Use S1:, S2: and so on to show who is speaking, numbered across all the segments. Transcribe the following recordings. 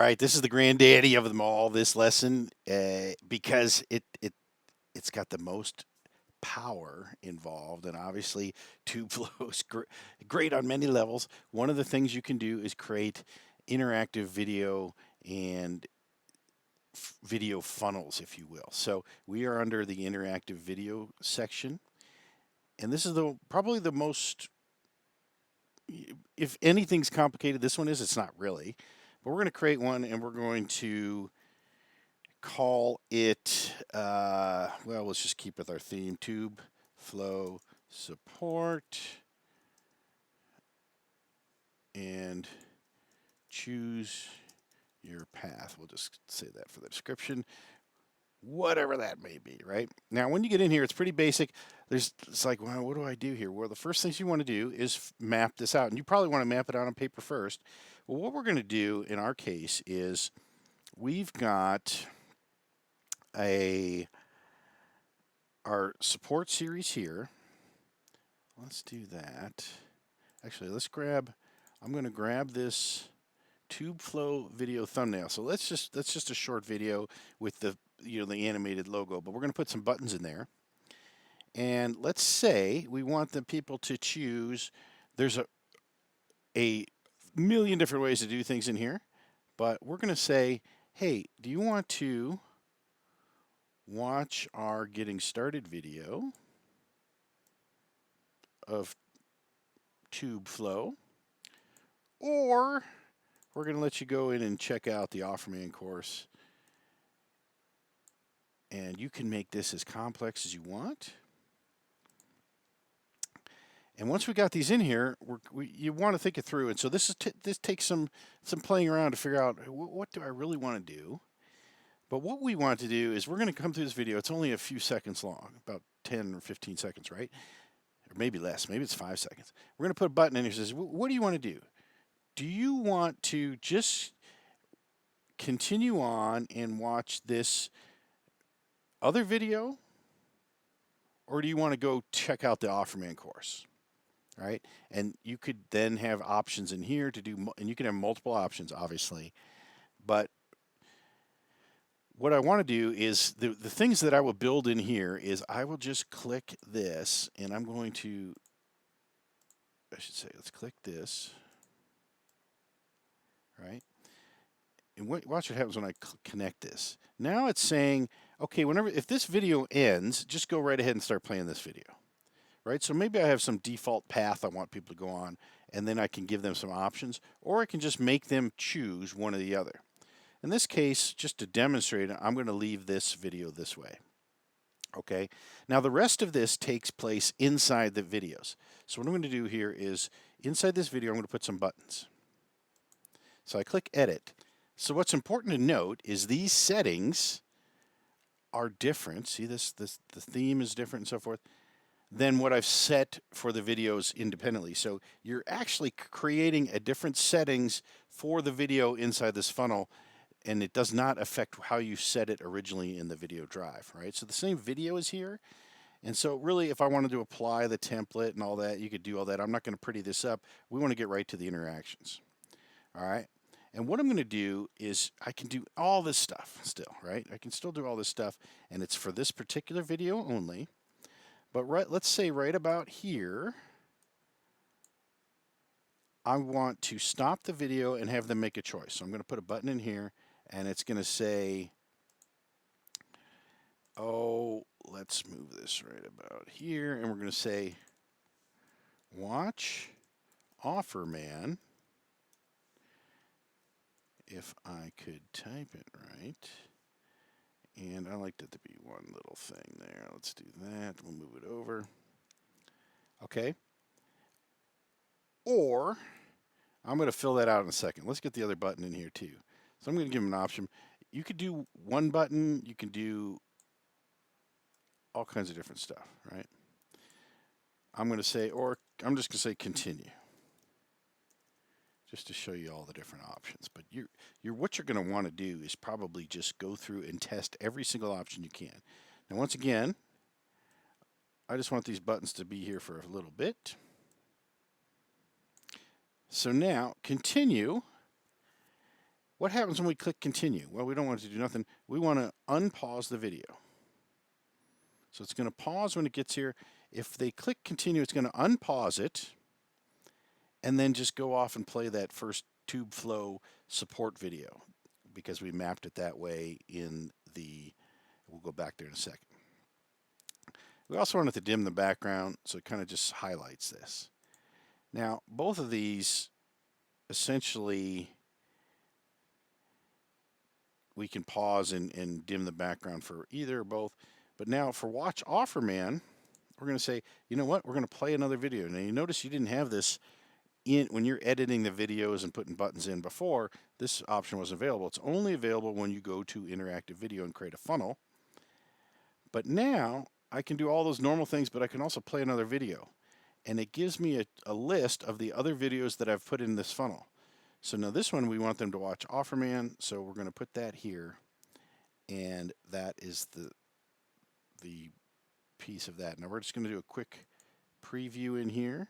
S1: right, this is the granddaddy of them all, this lesson, because it's got the most power involved, and obviously TubeFlow is great on many levels. One of the things you can do is create interactive video and video funnels, if you will. So we are under the interactive video section, and this is probably the most. If anything's complicated, this one is. It's not really, but we're going to create one, and we're going to call it. Well, let's just keep with our theme: TubeFlow support, and choose your path. We'll just say that for the description. Whatever that may be, right? Now, when you get in here, it's pretty basic. It's like, well, what do I do here? Well, the first things you want to do is map this out, and you probably want to map it out on paper first. Well, what we're going to do in our case is we've got our support series here. Let's do that. Actually, I'm going to grab this TubeFlow video thumbnail. So that's just a short video with the the animated logo, but we're going to put some buttons in there. And let's say we want the people to choose. There's a million different ways to do things in here, but we're going to say, hey, do you want to watch our getting started video of TubeFlow, or we're going to let you go in and check out the OfferMan course, and you can make this as complex as you want. And once we got these in here, you want to think it through. And so this takes some playing around to figure out what do I really want to do. But what we want to do is we're going to come through this video. It's only a few seconds long, about 10 or 15 seconds, right? Or maybe less. Maybe it's 5 seconds. We're going to put a button in here that says, what do you want to do? Do you want to just continue on and watch this other video? Or do you want to go check out the OfferMan course? Right? And you could then have options in here to do, and you can have multiple options, obviously. But what I want to do is the things that I will build in here is I will just click this, and I'm going to, I should say, let's click this, right? And watch what happens when I connect this. Now it's saying, okay, if this video ends, just go right ahead and start playing this video. Right? So maybe I have some default path I want people to go on, and then I can give them some options, or I can just make them choose one or the other. In this case, just to demonstrate it, I'm going to leave this video this way. Okay? Now the rest of this takes place inside the videos. So what I'm going to do here is, inside this video, I'm going to put some buttons. So I click Edit. So what's important to note is these settings are different. See this, the theme is different and so forth, than what I've set for the videos independently. So you're actually creating a different settings for the video inside this funnel, and it does not affect how you set it originally in the video drive, right? So the same video is here. And so really, if I wanted to apply the template and all that, you could do all that. I'm not going to pretty this up. We want to get right to the interactions. All right. And what I'm going to do is I can do all this stuff still, right? I can still do all this stuff, and it's for this particular video only. But let's say right about here, I want to stop the video and have them make a choice. So I'm going to put a button in here, and it's going to say, oh, let's move this right about here, and we're going to say, watch OfferMan. If I could type it right. And I like it to be one little thing there. Let's do that. We'll move it over. Okay. Or I'm going to fill that out in a second. Let's get the other button in here too. So I'm going to give them an option. You could do one button. You can do all kinds of different stuff, right? I'm going to say, or I'm just going to say continue, just to show you all the different options. But what you're going to want to do is probably just go through and test every single option you can. Now, once again, I just want these buttons to be here for a little bit. So now, continue. What happens when we click continue? Well, we don't want it to do nothing. We want to unpause the video. So it's going to pause when it gets here. If they click continue, it's going to unpause it and then just go off and play that first ToobFlow support video because we mapped it that way in the, we'll go back there in a second. We also wanted to dim the background, so it kind of just highlights this. Now, both of these essentially we can pause and dim the background for either or both. But now for Watch Offer Man, we're going to say, you know what, we're going to play another video. Now you notice you didn't have this in when you're editing the videos and putting buttons in before. This option was available. It's only available when you go to interactive video and create a funnel. But now I can do all those normal things, but I can also play another video. And it gives me a list of the other videos that I've put in this funnel. So now this one we want them to watch Offerman, so we're going to put that here, and that is the piece of that. Now we're just going to do a quick preview in here.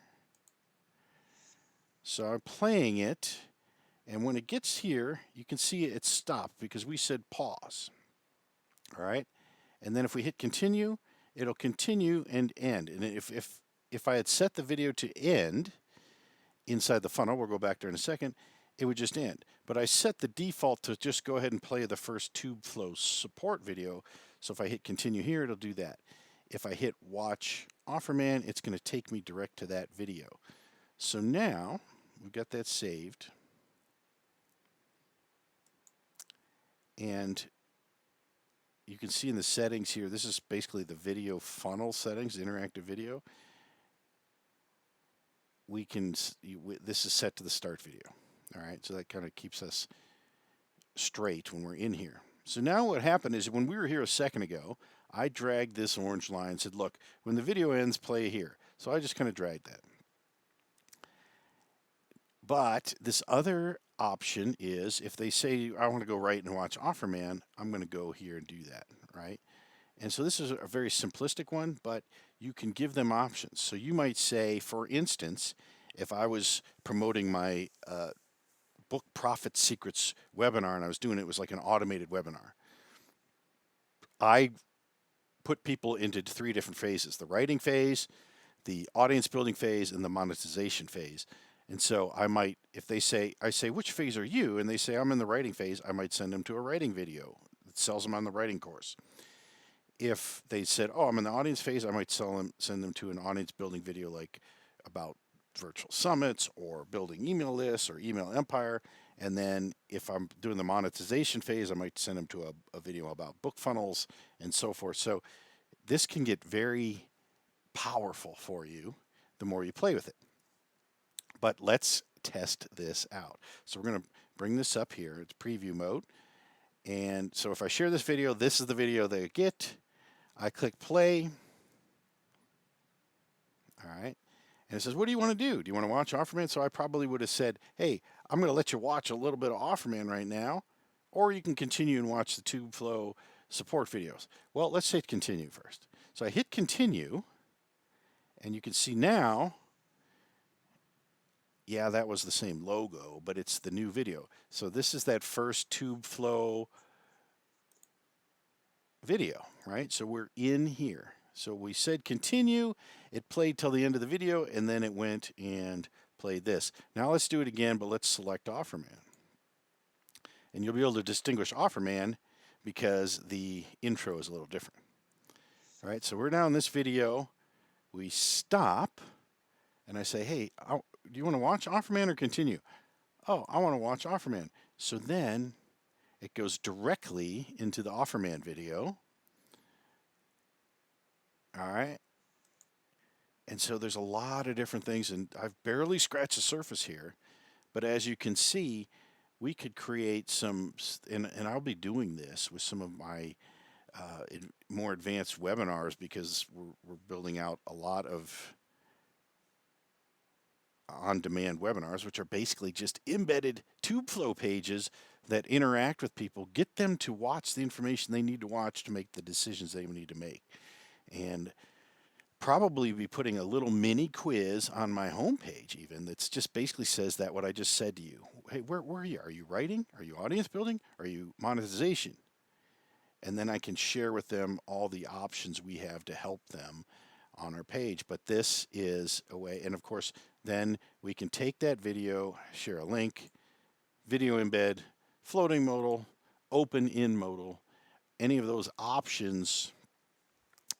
S1: So I'm playing it, and when it gets here, you can see it stopped because we said pause. All right, and then if we hit continue, it'll continue and end. And if I had set the video to end inside the funnel, we'll go back there in a second, it would just end. But I set the default to just go ahead and play the first ToobFlow support video. So if I hit continue here, it'll do that. If I hit watch Offerman, it's going to take me direct to that video. So now we've got that saved. And you can see in the settings here, this is basically the video funnel settings, interactive video. We can, this is set to the start video. All right, so that kind of keeps us straight when we're in here. So now what happened is when we were here a second ago, I dragged this orange line and said, look, when the video ends, play here. So I just kind of dragged that. But this other option is if they say, I want to go right and watch Offerman, I'm going to go here and do that, right? And so this is a very simplistic one, but you can give them options. So you might say, for instance, if I was promoting my Book Profit Secrets webinar and I was doing it was like an automated webinar, I put people into 3 different phases: the writing phase, the audience building phase, and the monetization phase. And so I might, if they say, I say, which phase are you? And they say, I'm in the writing phase, I might send them to a writing video that sells them on the writing course. If they said, oh, I'm in the audience phase, I might send them to an audience building video like about virtual summits or building email lists or email empire. And then if I'm doing the monetization phase, I might send them to a video about book funnels and so forth. So this can get very powerful for you the more you play with it. But let's test this out. So we're going to bring this up here. It's preview mode. And so if I share this video, this is the video they get. I click play. All right. And it says, what do you want to do? Do you want to watch Offerman? So I probably would have said, hey, I'm going to let you watch a little bit of Offerman right now, or you can continue and watch the ToobFlow support videos. Well, let's hit continue first. So I hit continue, and you can see now, yeah, that was the same logo, but it's the new video. So this is that first ToobFlow video, right? So we're in here. So we said continue, it played till the end of the video, and then it went and played this. Now let's do it again, but let's select Offerman. And you'll be able to distinguish Offerman because the intro is a little different. All right, so we're now in this video. We stop, and I say, hey, do you want to watch Offerman or continue? Oh, I want to watch Offerman. So then it goes directly into the Offerman video. All right. And so there's a lot of different things, and I've barely scratched the surface here. But as you can see, we could create some, and I'll be doing this with some of my more advanced webinars because we're building out a lot of on-demand webinars, which are basically just embedded ToobFlow pages that interact with people, get them to watch the information they need to watch to make the decisions they need to make. And probably be putting a little mini quiz on my homepage even that's just basically says that what I just said to you. hey, where are you? Are you writing? Are you audience building? Are you monetization? And then I can share with them all the options we have to help them on our page. But this is a way, and of course, then we can take that video, share a link, video embed, floating modal, open in modal, any of those options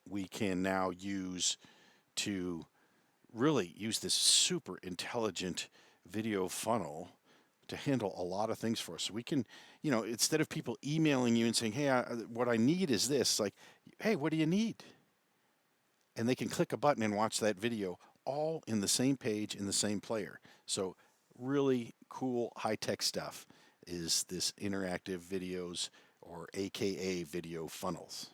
S1: we can now use to really use this super intelligent video funnel to handle a lot of things for us. So we can, instead of people emailing you and saying, hey, what I need is this, like, hey, what do you need? And they can click a button and watch that video all in the same page in the same player. So really cool high-tech stuff is this interactive videos, or AKA video funnels.